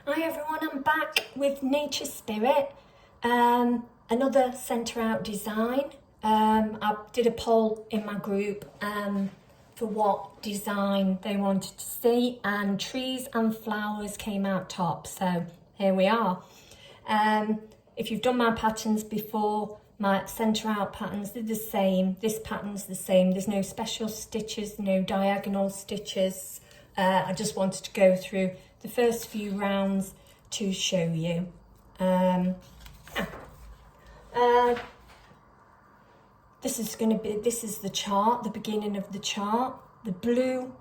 Hi everyone, I'm back with Nature Spirit, another centre out design. I did a poll in my group for what design they wanted to see, and trees and flowers came out top, so here we are. If you've done my patterns before, my centre out patterns, they're the same. This pattern's the same, there's no special stitches, no diagonal stitches. I just wanted to go through the first few rounds to show you. This is the chart, the beginning of the chart. The blue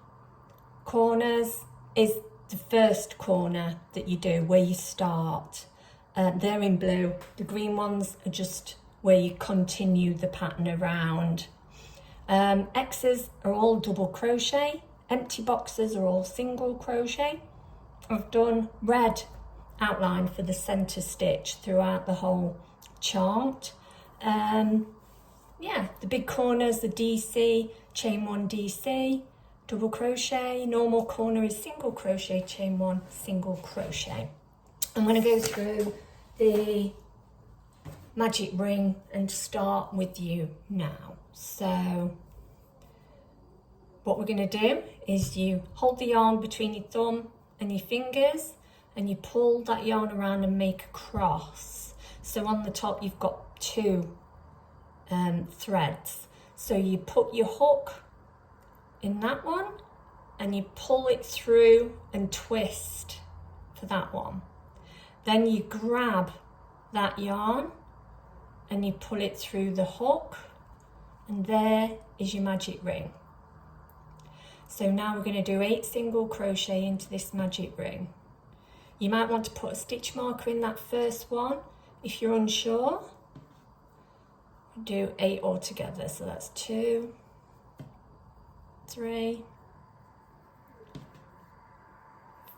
corners is the first corner that you do, where you start. They're in blue. The green ones are just where you continue the pattern around. X's are all double crochet. Empty boxes are all single crochet. I've done red outline for the center stitch throughout the whole chart. Yeah, the big corners, the DC, chain 1 DC, double crochet. Normal corner is single crochet, chain 1, single crochet. I'm going to go through the magic ring and start with you now. So what we're going to do is you hold the yarn between your thumb and your fingers, and you pull that yarn around and make a cross. So on the top you've got two threads. So you put your hook in that one and you pull it through and twist for that one. Then you grab that yarn and you pull it through the hook, and there is your magic ring. So now we're going to do 8 single crochet into this magic ring. You might want to put a stitch marker in that first one if you're unsure. Do 8 altogether, so that's 2, 3,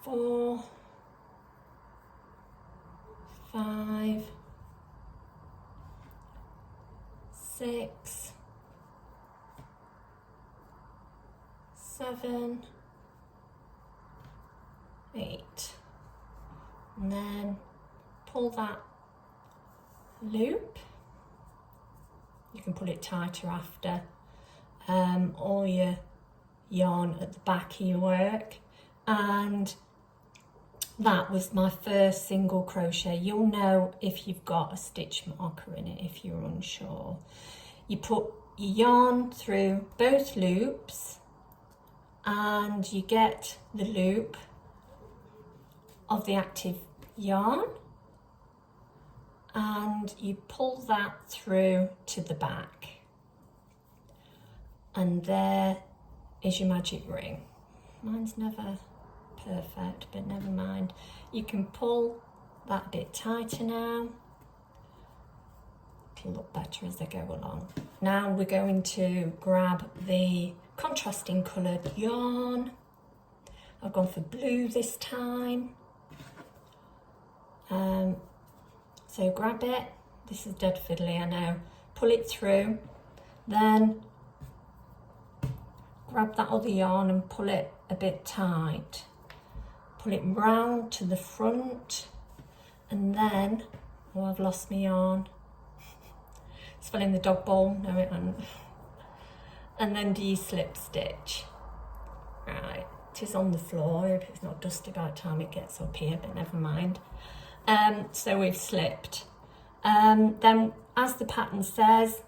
4, 5, 6, 7, 8, and then pull that loop. You can pull it tighter after. All your yarn at the back of your work, and that was my first single crochet. You'll know if you've got a stitch marker in it if you're unsure. You put your yarn through both loops and you get the loop of the active yarn and you pull that through to the back, and there is your magic ring. Mine's never perfect, but never mind. You can pull that a bit tighter now. It'll look better as I go along. Now we're going to grab the contrasting coloured yarn. I've gone for blue this time. So grab it. This is dead fiddly, I know. Pull it through, then grab that other yarn and pull it a bit tight. Pull it round to the front, and then, oh, I've lost my yarn. It's fell in the dog bowl, no it hasn't. And then do your slip stitch. Right, it is on the floor. I hope it's not dusty by the time it gets up here, but never mind. So we've slipped. Then, as the pattern says,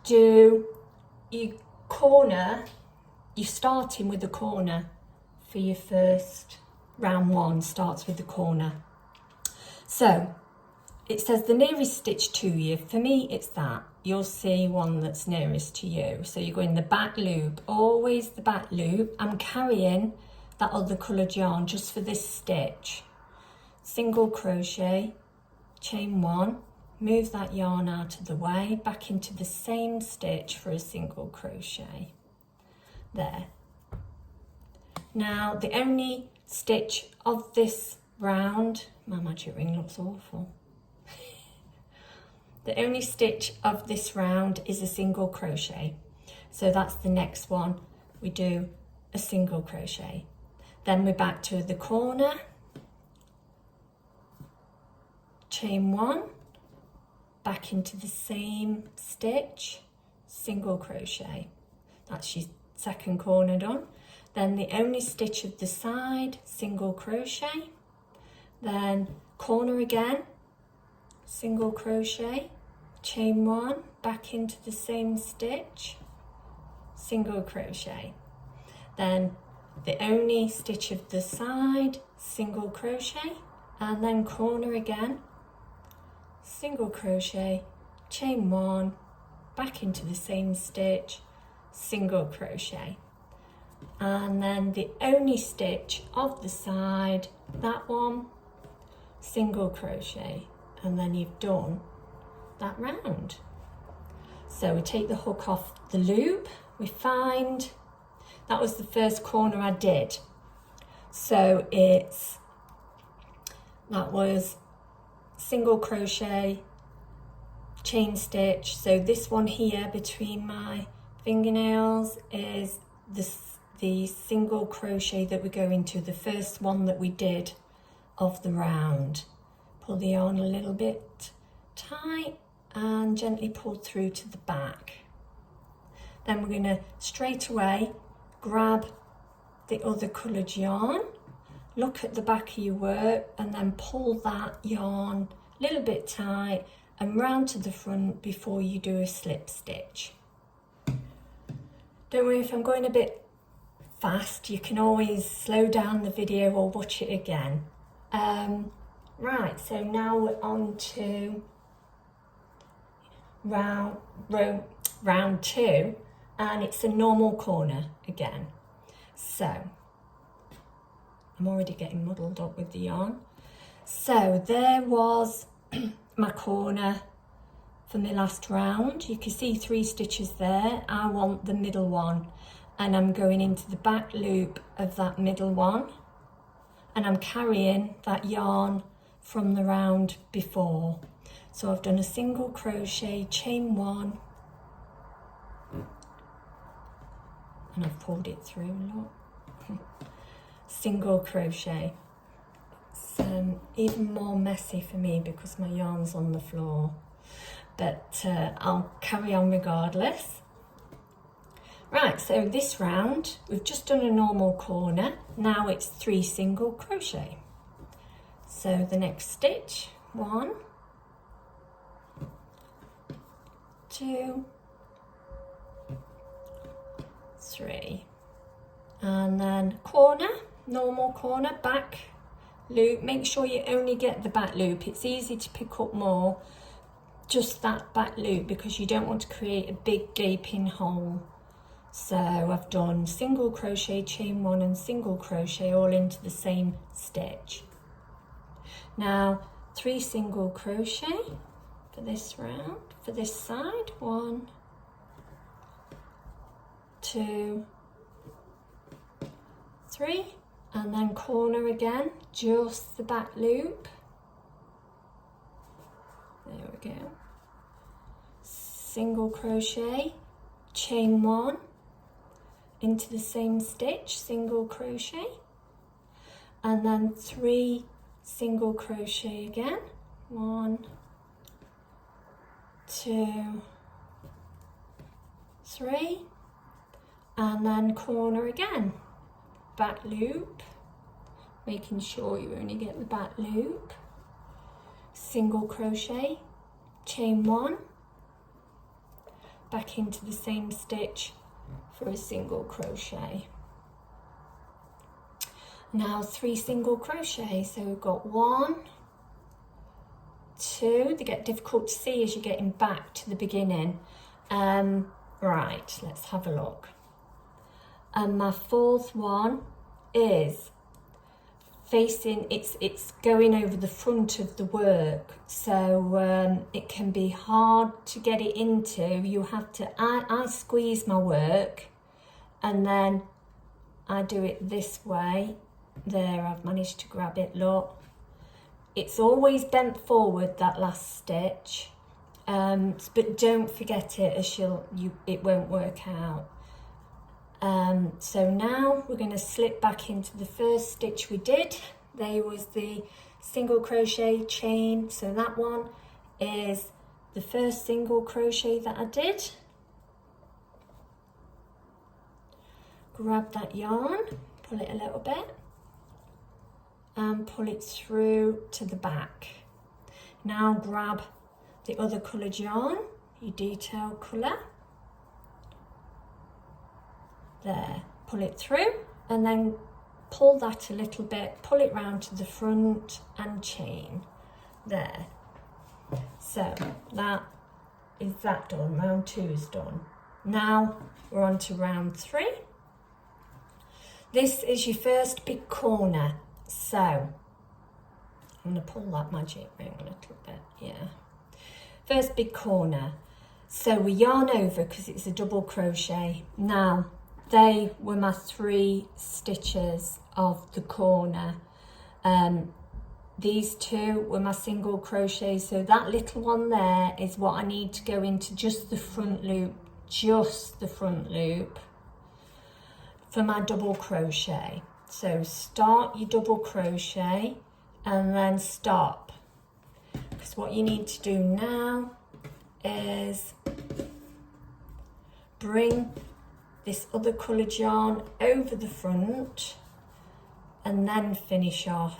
do your corner, you're starting with the corner for your first round 1, starts with the corner. So it says the nearest stitch to you. For me, it's that. You'll see one that's nearest to you. So you go in the back loop, always the back loop. I'm carrying that other coloured yarn just for this stitch. Single crochet, chain 1, move that yarn out of the way, back into the same stitch for a single crochet. There. Now the only stitch of this round, my magic ring looks awful. The only stitch of this round is a single crochet. So that's the next one. We do a single crochet. Then we're back to the corner, chain one, back into the same stitch, single crochet. That's your second corner done. Then the only stitch of the side, single crochet, then corner again, single crochet, chain one, back into the same stitch, single crochet. Then the only stitch of the side, single crochet, and then corner again, single crochet, chain one, back into the same stitch, single crochet. And then the only stitch of the side, that one, single crochet, and then you've done that round. So we take the hook off the loop, we find, that was the first corner I did. So that was single crochet, chain stitch. So this one here between my fingernails is the single crochet that we go into, the first one that we did of the round. Pull the yarn a little bit tight and gently pull through to the back. Then we're going to straight away grab the other coloured yarn, look at the back of your work, and then pull that yarn a little bit tight and round to the front before you do a slip stitch. Don't worry if I'm going a bit fast, you can always slow down the video or watch it again. Right, so now we're on to round two, and it's a normal corner again. So I'm already getting muddled up with the yarn. So there was my corner for my last round. You can see 3 stitches there. I want the middle one, and I'm going into the back loop of that middle one, and I'm carrying that yarn from the round before. So I've done a single crochet, chain one, and I've pulled it through, look. Single crochet. It's even more messy for me because my yarn's on the floor, but I'll carry on regardless. Right, so this round, we've just done a normal corner. Now it's 3 single crochet. So the next stitch, 1, 2, 3, and then corner, normal corner, back loop. Make sure you only get the back loop. It's easy to pick up more, just that back loop, because you don't want to create a big gaping hole. So I've done single crochet, chain one, and single crochet all into the same stitch. Now 3 single crochet for this round, for this side, 1, 2, 3, and then corner again, just the back loop. There we go. Single crochet, chain one, into the same stitch, single crochet, and then 3 single crochet again, 1, 2, 3, and then corner again, back loop, making sure you only get the back loop, single crochet, chain one, back into the same stitch for a single crochet. Now 3 single crochet, so we've got 1, 2, they get difficult to see as you're getting back to the beginning. Right, let's have a look. And my 4th one is facing, it's going over the front of the work, so it can be hard to get it into. You have to, I squeeze my work and then I do it this way. There, I've managed to grab it, look. It's always bent forward, that last stitch, but don't forget it, as it won't work out. So now we're going to slip back into the first stitch we did. There was the single crochet, chain. So that one is the first single crochet that I did. Grab that yarn, pull it a little bit and pull it through to the back. Now grab the other coloured yarn, your detail colour, there, pull it through and then pull that a little bit, pull it round to the front and chain, there. So that is that done, round 2 is done. Now we're on to round 3. This is your first big corner, so I'm going to pull that magic ring a little bit, yeah. First big corner, so we yarn over because it's a double crochet. Now they were my 3 stitches of the corner. These 2 were my single crochet, so that little one there is what I need to go into just the front loop, for my double crochet. So start your double crochet and then stop, because what you need to do now is bring this other coloured yarn over the front and then finish off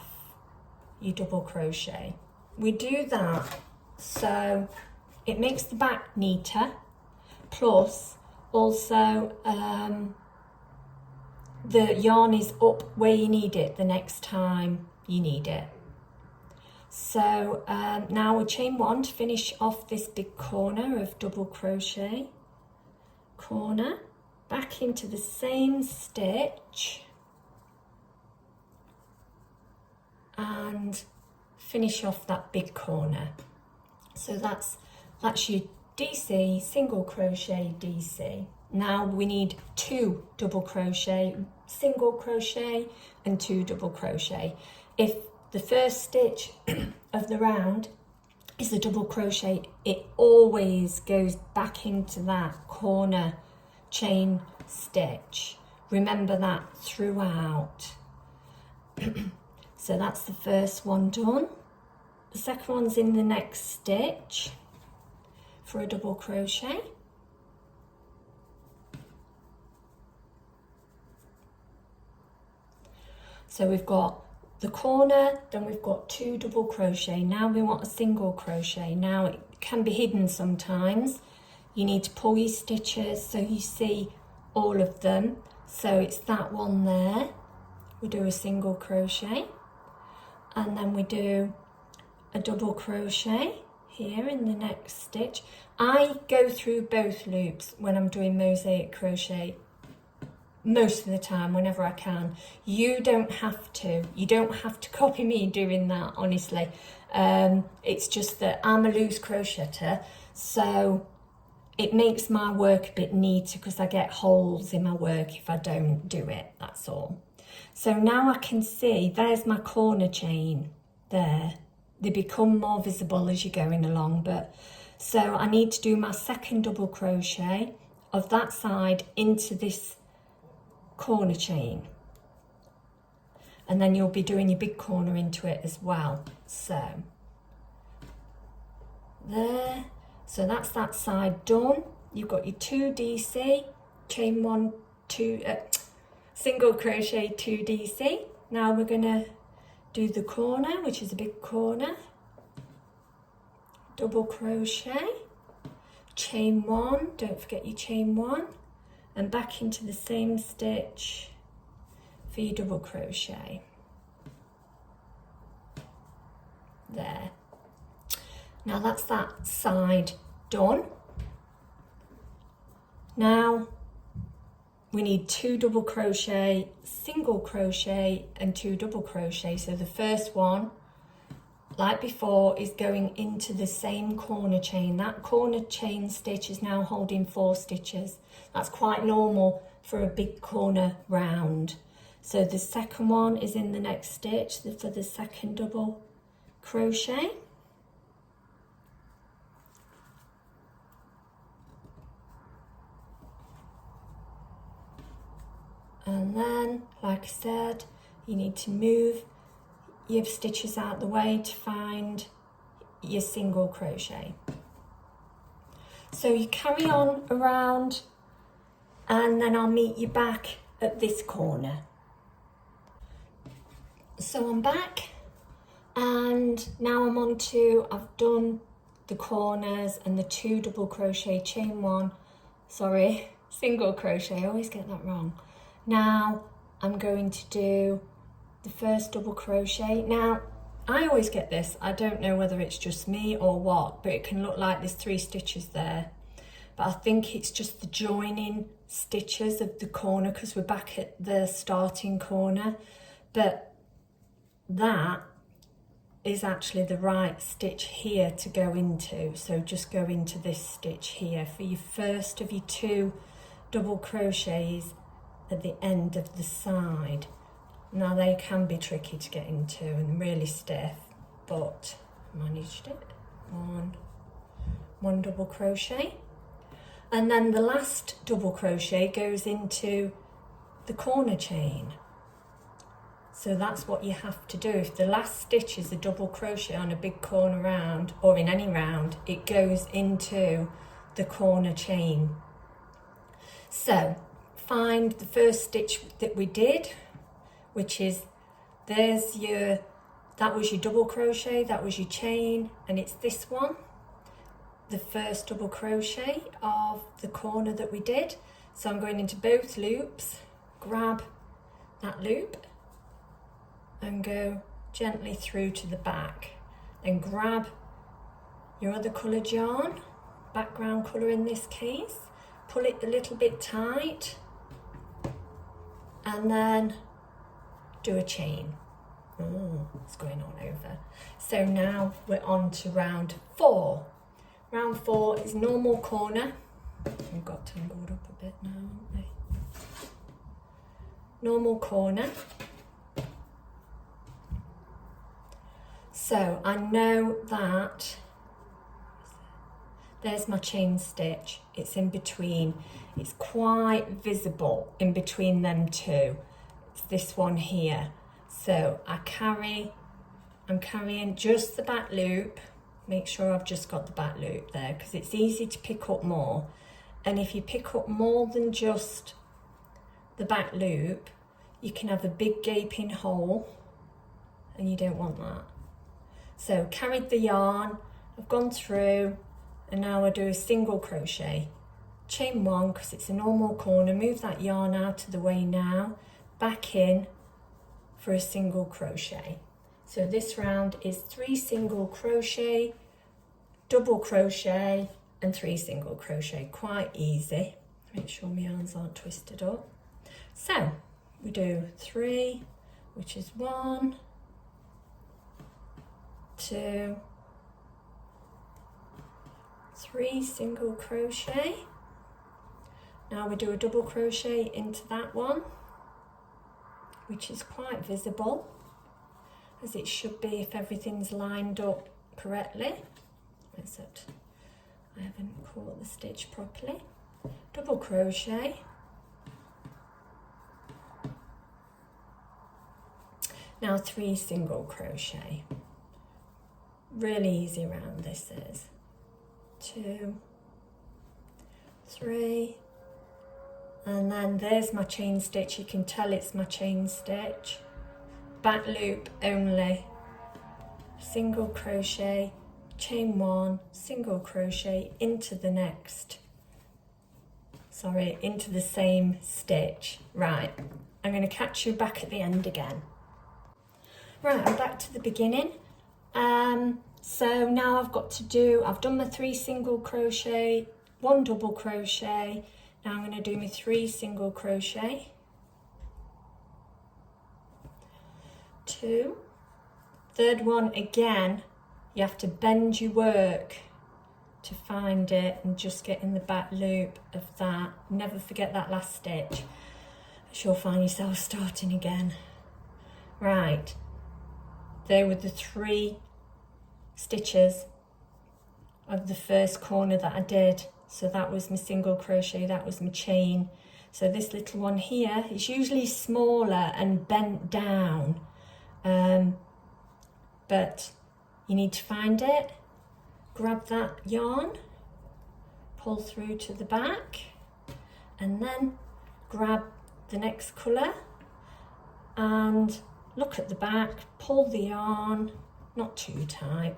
your double crochet. We do that so it makes the back neater, plus also the yarn is up where you need it the next time you need it. So now we chain 1 to finish off this big corner of double crochet, corner, back into the same stitch and finish off that big corner. So that's your DC, single crochet, DC. Now we need 2 double crochet, single crochet and 2 double crochet. If the first stitch of the round is a double crochet, it always goes back into that corner chain stitch. Remember that throughout. So that's the first one done. The second one's in the next stitch for a double crochet. So we've got the corner, then we've got 2 double crochet. Now we want a single crochet. Now it can be hidden sometimes. You need to pull your stitches so you see all of them. So it's that one there. We do a single crochet and then we do a double crochet here in the next stitch. I go through both loops when I'm doing mosaic crochet most of the time, whenever I can. You don't have to copy me doing that, honestly. It's just that I'm a loose crocheter, so it makes my work a bit neater because I get holes in my work if I don't do it, that's all. So now I can see there's my corner chain there. They become more visible as you're going along, but so I need to do my second double crochet of that side into this corner chain, and then you'll be doing your big corner into it as well. So there, so that's that side done. You've got your 2 DC, chain 1, 2, single crochet, 2 DC. Now we're gonna do the corner, which is a big corner, double crochet, chain 1, don't forget your chain 1, and back into the same stitch for your double crochet. There. Now that's that side done. Now we need 2 double crochet, single crochet and 2 double crochet. So the first one, like before, is going into the same corner chain. That corner chain stitch is now holding 4 stitches. That's quite normal for a big corner round. So the second one is in the next stitch for the second double crochet. And then, like I said, you need to move your stitches out the way to find your single crochet. So you carry on around, and then I'll meet you back at this corner. So I'm back, and now I'm on to, I've done the corners and the 2 double crochet, single crochet, I always get that wrong. Now I'm going to do the first double crochet. Now I always get this, I don't know whether it's just me or what, but it can look like there's 3 stitches there, but I think it's just the joining stitches of the corner because we're back at the starting corner, but that is actually the right stitch here to go into. So just go into this stitch here for your first of your 2 double crochets at the end of the side. Now they can be tricky to get into and really stiff, but I managed it. One double crochet, and then the last double crochet goes into the corner chain. So that's what you have to do. If the last stitch is a double crochet on a big corner round, or in any round, it goes into the corner chain. So find the first stitch that we did, which is, that was your double crochet, that was your chain, and it's this one, the first double crochet of the corner that we did. So I'm going into both loops, grab that loop and go gently through to the back. Then grab your other coloured yarn, background colour in this case, pull it a little bit tight, and then do a chain. It's going on over. So now we're on to round 4. Round 4 is normal corner. We've got tangled up a bit now, haven't we? Normal corner. So I know that there's my chain stitch. It's in between. It's quite visible in between them 2. It's this one here. So I'm carrying just the back loop. Make sure I've just got the back loop there because it's easy to pick up more. And if you pick up more than just the back loop, you can have a big gaping hole, and you don't want that. So carried the yarn, I've gone through, and now I do a single crochet. Chain 1 because it's a normal corner, move that yarn out of the way now, back in for a single crochet. So this round is 3 single crochet, double crochet and 3 single crochet, quite easy. Make sure my yarns aren't twisted up. So we do 3, which is 1, 2, 3 single crochet. Now we do a double crochet into that one, which is quite visible, as it should be if everything's lined up correctly, except I haven't caught the stitch properly. Double crochet, now 3 single crochet. Really easy round this is. 2, 3, and then there's my chain stitch. You can tell it's my chain stitch. Back loop only, single crochet, chain 1, single crochet into the next, into the same stitch. Right, I'm going to catch you back at the end again. Right, I'm back to the beginning. So now I've done my 3 single crochet, 1 double crochet. Now I'm going to do my 3 single crochet, 2, third one again, you have to bend your work to find it and just get in the back loop of that. Never forget that last stitch, as you'll find yourself starting again. Right, there were the 3 stitches of the first corner that I did. So that was my single crochet, that was my chain. So this little one here is usually smaller and bent down. but you need to find it. Grab that yarn, pull through to the back, and then grab the next colour and look at the back, pull the yarn, not too tight,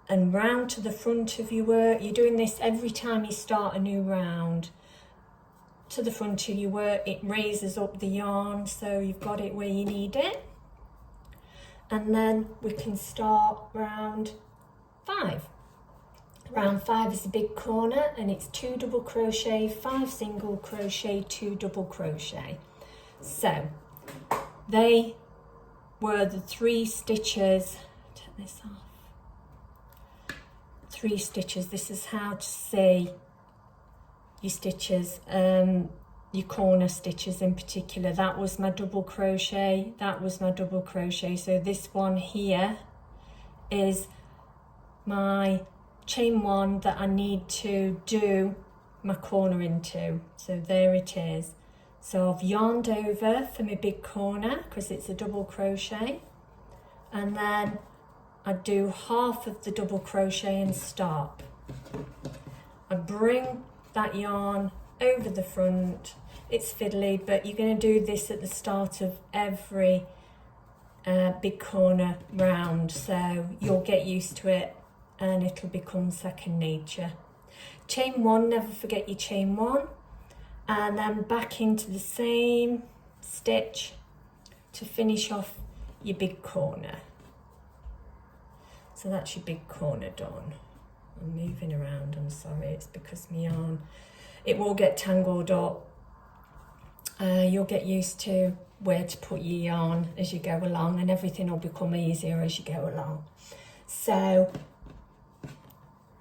and round to the front of your work. You're doing this every time you start a new round. To the front of your work, it raises up the yarn so you've got it where you need it. And then we can start round 5. Round 5 is a big corner, and it's 2 double crochet, 5 single crochet, 2 double crochet. So they were the 3 stitches. Take this off. 3 stitches. This is how to see your stitches, your corner stitches in particular. That was my double crochet, that was my double crochet. So this one here is my chain 1 that I need to do my corner into. So there it is. So I've yarned over for my big corner because it's a double crochet, and then I do half of the double crochet and stop. I bring that yarn over the front. It's fiddly, but you're going to do this at the start of every big corner round, so you'll get used to it and it'll become second nature. Chain 1, never forget your chain 1, and then back into the same stitch to finish off your big corner. So that's your big corner done. I'm moving around, I'm sorry, it's because my yarn, it will get tangled up. You'll get used to where to put your yarn as you go along, and everything will become easier as you go along. So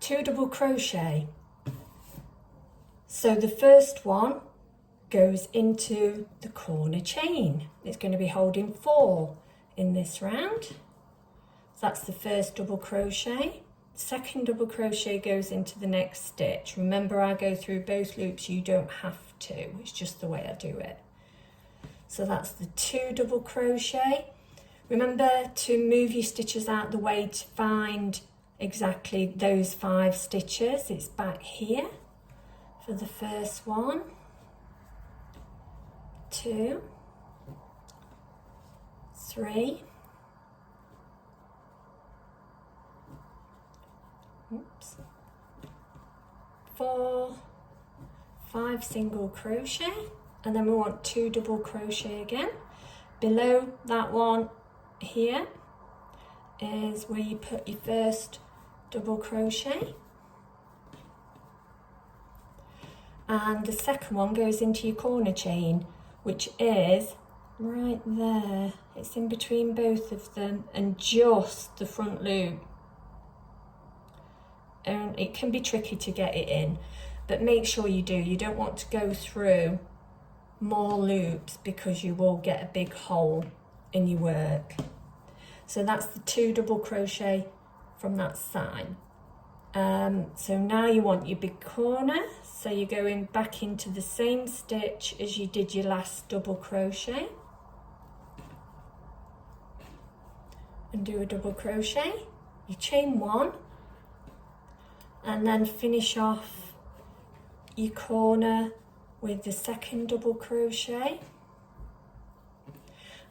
2 double crochet. So the first one goes into the corner chain. It's going to be holding 4 in this round. So that's the first double crochet. Second double crochet goes into the next stitch. Remember, I go through both loops, you don't have to, it's just the way I do it. So that's the 2 double crochet. Remember to move your stitches out the way to find exactly those 5 stitches. It's back here for the first one, 2, 3, oops, 4, 5 single crochet, and then we want 2 double crochet again. Below that one here is where you put your first double crochet, and the second one goes into your corner chain, which is right there. It's in between both of them and just the front loop. And it can be tricky to get it in, but make sure you do. You don't want to go through more loops because you will get a big hole in your work. So that's the 2 double crochet from that side. So now you want your big corner, so you're going back into the same stitch as you did your last double crochet, and do a double crochet, you chain 1, and then finish off your corner with the second double crochet,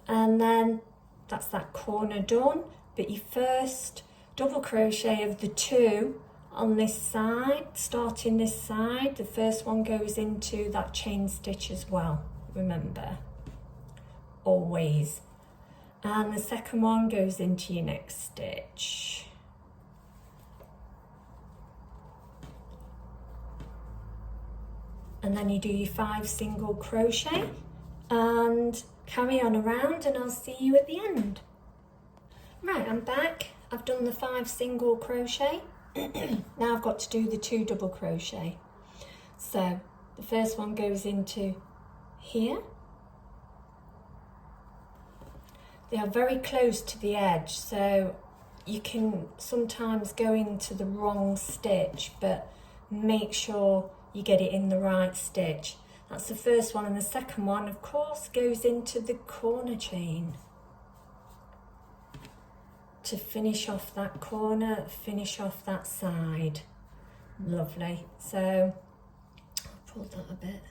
and then that's that corner done. But your first double crochet of the 2 on this side, starting this side, the first one goes into that chain stitch as well, remember, always, and the second one goes into your next stitch. And then you do your 5 single crochet and carry on around, and I'll see you at the end. Right, I'm back. I've done the 5 single crochet. Now I've got to do the 2 double crochet. So the first one goes into here. They are very close to the edge, so you can sometimes go into the wrong stitch, but make sure you get it in the right stitch. That's the first one, and the second one, of course, goes into the corner chain. to finish off that corner, finish off that side. Lovely. So I'll pull that a bit.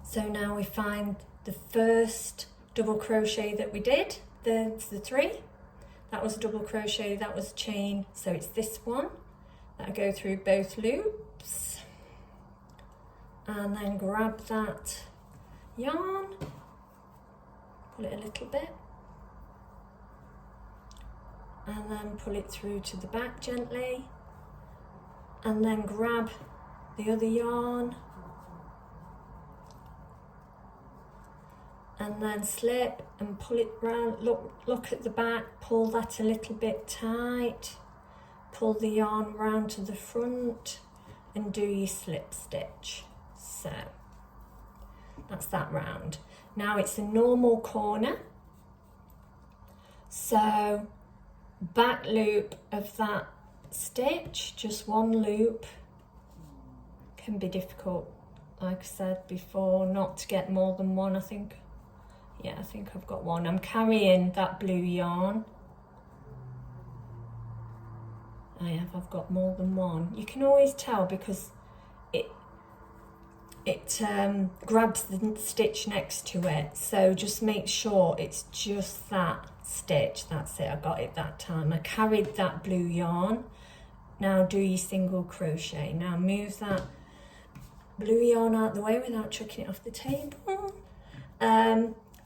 So now we find the first double crochet that we did. There's the 3. That was a double crochet, that was a chain. So it's this one. That'll go through both loops. And then grab that yarn, pull it a little bit, and then pull it through to the back gently, and then grab the other yarn and then slip and pull it round. Look at the back, pull that a little bit tight, pull the yarn round to the front and do your slip stitch. So that's that round. Now it's a normal corner, so back loop of that stitch, just one loop, can be difficult, like I said before, not to get more than one. I think I've got one. I'm carrying that blue yarn. I've got more than one. You can always tell because it grabs the stitch next to it, so just make sure it's just that stitch. That's it, I got it that time. I carried that blue yarn. Now do your single crochet. Now move that blue yarn out the way without chucking it off the table.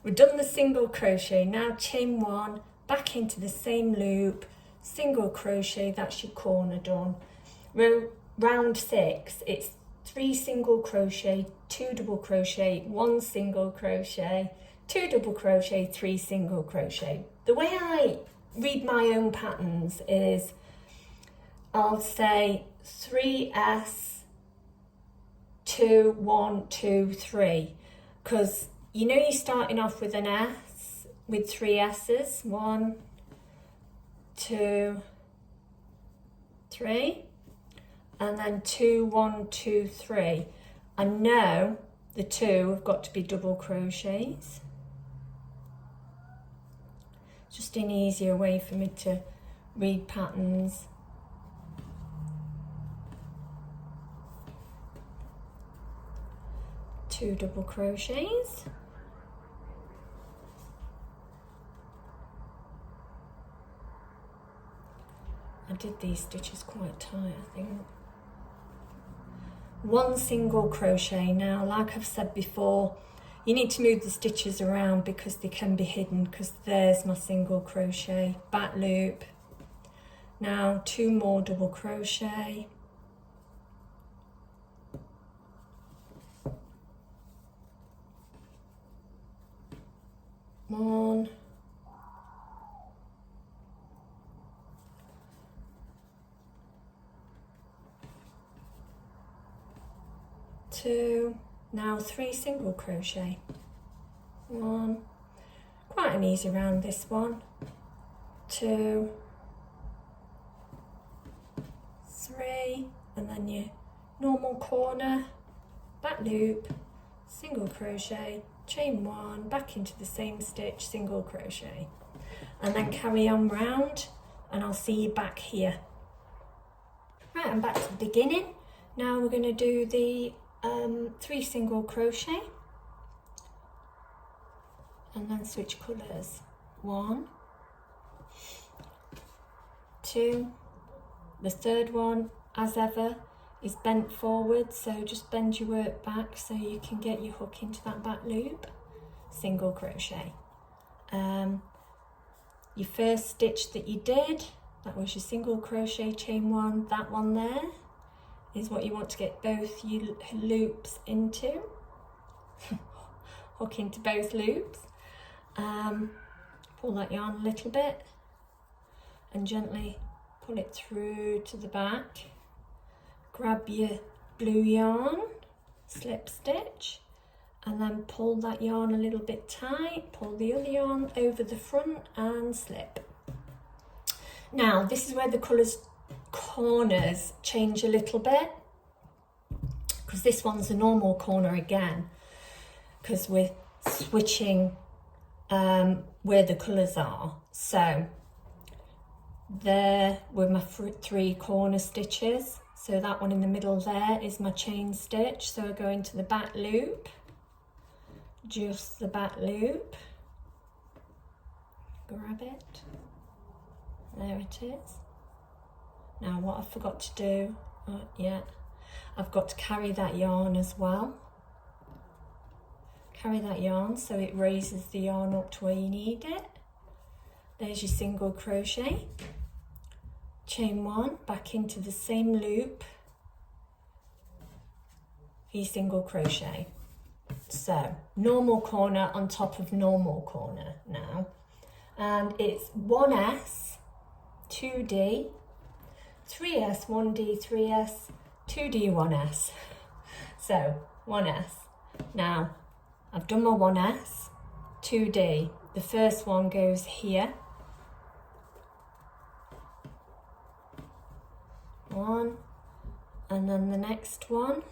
We've done the single crochet. Now chain 1, back into the same loop, single crochet, that's your corner done. Round 6, it's 3 single crochet, 2 double crochet, 1 single crochet, 2 double crochet, 3 single crochet. The way I read my own patterns is I'll say 3S, 2, 1, 2, 3, because you know you're starting off with an S, with 3 S's, 1, 2, 3, and then 2, 1, 2, 3. I know the 2 have got to be double crochets. Just an easier way for me to read patterns. Two double crochets. I did these stitches quite tight, I think. 1 single crochet. Now, like I've said before, you need to move the stitches around because they can be hidden, because there's my single crochet, back loop. Now 2 more double crochet. One, 2, now 3 single crochet. 1, quite an easy round this one. 2, 3, and then your normal corner, back loop, single crochet, chain 1, back into the same stitch, single crochet, and then carry on round, and I'll see you back here. Right, I'm back to the beginning. Now we're going to do the 3 single crochet and then switch colours. 1, 2, the third one, as ever, is bent forward, so just bend your work back so you can get your hook into that back loop, single crochet. Your first stitch that you did, that was your single crochet, chain 1, that one there is what you want to get both your loops into, hook into both loops. Pull that yarn a little bit and gently pull it through to the back. Grab your blue yarn, slip stitch, and then pull that yarn a little bit tight, pull the other yarn over the front and slip. Now this is where the corners change a little bit, because this one's a normal corner again, because we're switching where the colours are. So there were my 3 corner stitches. So that one in the middle there is my chain stitch. So I go into the back loop, just the back loop, grab it, there it is. Now what I forgot to do, I've got to carry that yarn as well. Carry that yarn so it raises the yarn up to where you need it. There's your single crochet, chain 1, back into the same loop, your single crochet. So normal corner on top of normal corner now, and it's 1S, 2D, 3S, 1D, 3S, 2D, 1S. So 1S. Now I've done my 1S, 2D. The first one goes here. 1, and then the next one.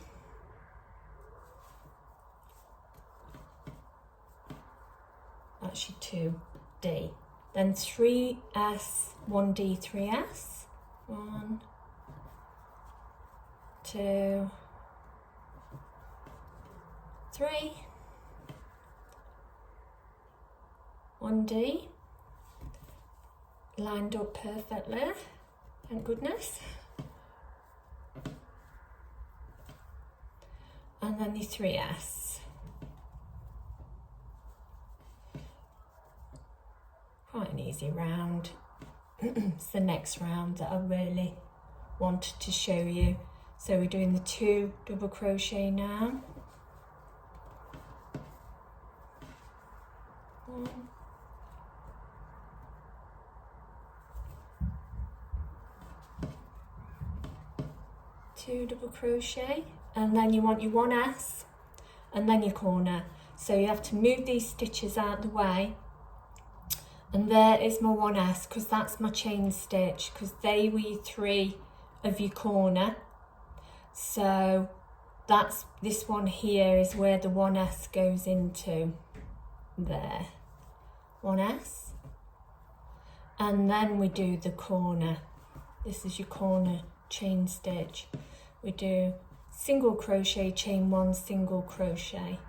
Actually 2D. Then 3S, 1D, 3S. 1, 2, 3. 1D. Lined up perfectly, thank goodness. And then the 3S. Quite an easy round. It's the next round that I really wanted to show you. So we're doing the 2 double crochet now. 1, 2 double crochet, and then you want your 1S and then your corner. So you have to move these stitches out of the way, and there is my 1S because that's my chain stitch, because they were your 3 of your corner. So that's this one here is where the 1S goes into there. 1S, and then we do the corner. This is your corner chain stitch. We do single crochet, chain 1, single crochet,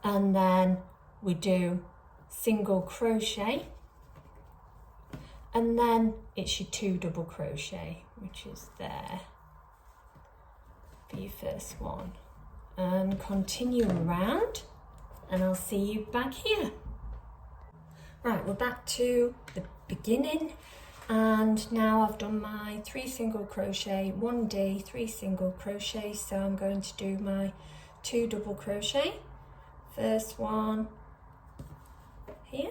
and then we do single crochet, and then it's your 2 double crochet, which is there for your first one, and continue around, and I'll see you back here. Right, we're back to the beginning, and now I've done my 3 single crochet, 1D, 3 single crochet, so I'm going to do my 2 double crochet. First one here,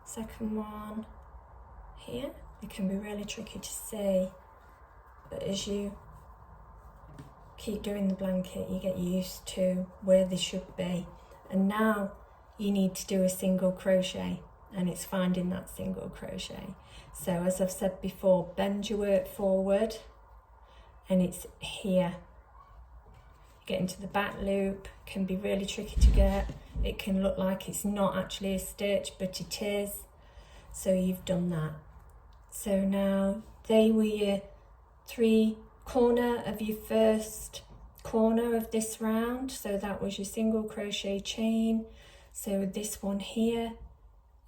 second one here. It can be really tricky to see, but as you keep doing the blanket you get used to where they should be, and now you need to do a single crochet, and it's finding that single crochet. So as I've said before, bend your work forward, and it's here. Get into the back loop, can be really tricky to get. It can look like it's not actually a stitch, but it is. So you've done that. So now they were your 3 corner of your first corner of this round. So that was your single crochet chain. So this one here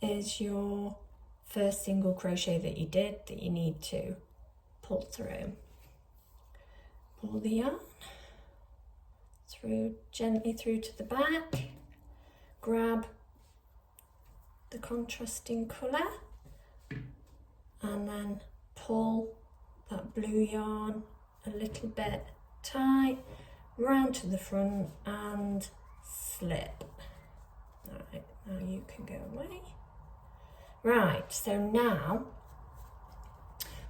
is your first single crochet that you did that you need to pull through. Pull the yarn through, gently through to the back, grab the contrasting colour, and then pull that blue yarn a little bit tight round to the front and slip. Right, now you can go away. Right, so now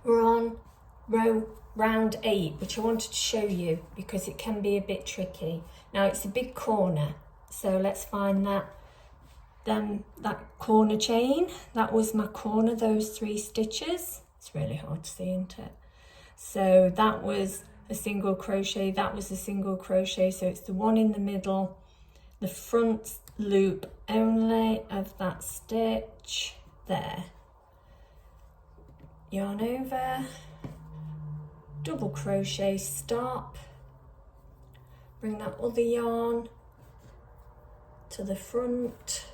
we're on round 8, which I wanted to show you because it can be a bit tricky. Now it's a big corner, so let's find that corner chain. That was my corner, those 3 stitches. It's really hard to see, isn't it? So that was a single crochet, that was a single crochet, so it's the one in the middle, the front loop only of that stitch there. Yarn over, double crochet, stop, bring that other yarn to the front,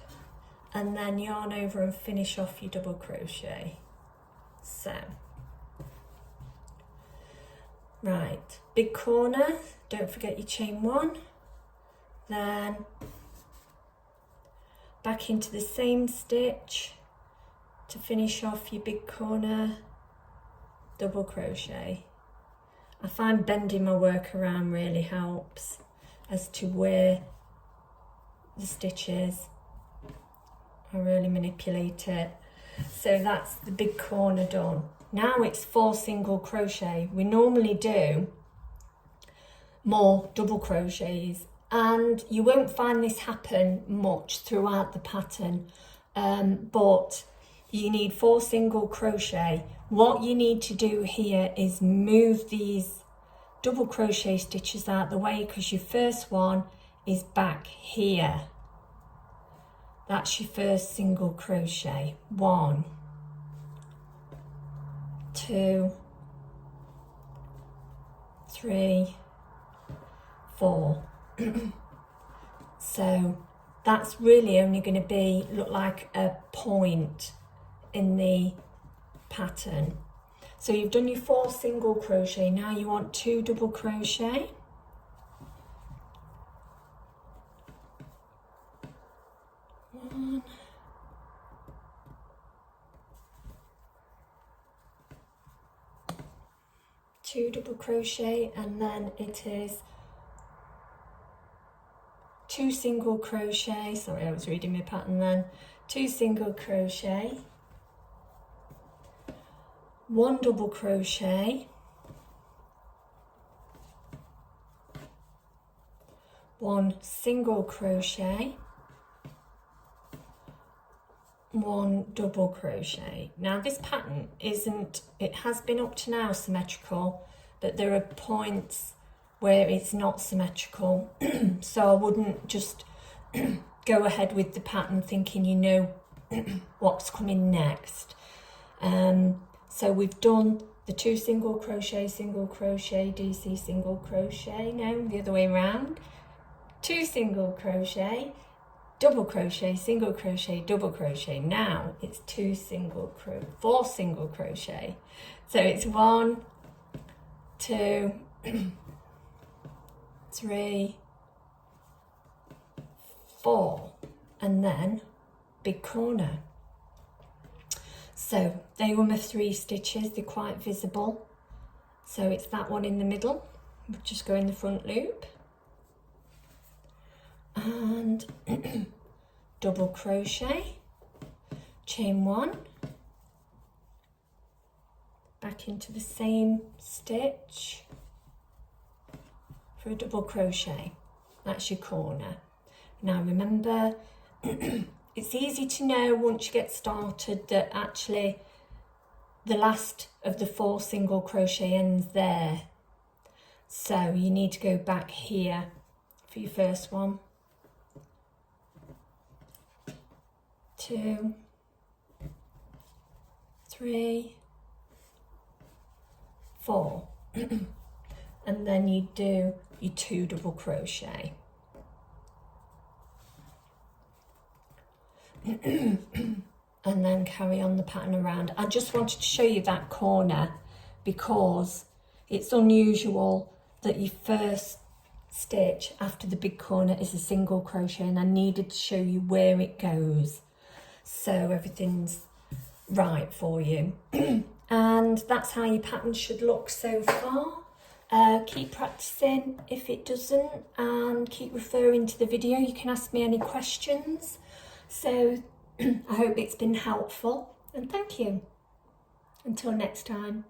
and then yarn over and finish off your double crochet. So, right, big corner, don't forget your chain 1, then back into the same stitch to finish off your big corner, double crochet. I find bending my work around really helps as to where the stitch is. I really manipulate it. So that's the big corner done. Now it's 4 single crochet. We normally do more double crochets, and you won't find this happen much throughout the pattern, but you need 4 single crochet. What you need to do here is move these double crochet stitches out the way, because your first one is back here. That's your first single crochet. 1, 2, 3, 4. So that's really only going to look like a point in the pattern. So you've done your 4 single crochet. Now you want 2 double crochet. 1, 2 double crochet, and then it is 2 single crochet. Sorry, I was reading my pattern then. 2 single crochet, 1 double crochet, 1 single crochet, 1 double crochet. Now this pattern it has been up to now symmetrical, but there are points where it's not symmetrical. So I wouldn't just go ahead with the pattern thinking you know what's coming next. So we've done the 2 single crochet, DC, single crochet. No, the other way around. 2 single crochet, double crochet, single crochet, double crochet. Now it's 4 single crochet. So it's 1, 2, 3, 4, and then big corner. So they were my 3 stitches. They're quite visible. So it's that one in the middle. We'll just go in the front loop and double crochet, chain 1, back into the same stitch for a double crochet. That's your corner. Now remember, it's easy to know once you get started that actually the last of the 4 single crochet ends there. So you need to go back here for your first one. 2, 3, 4. And then you do your 2 double crochet. And then carry on the pattern around. I just wanted to show you that corner because it's unusual that your first stitch after the big corner is a single crochet, and I needed to show you where it goes so everything's right for you. And that's how your pattern should look so far. Keep practicing if it doesn't, and keep referring to the video. You can ask me any questions. So I hope it's been helpful, and thank you. Until next time.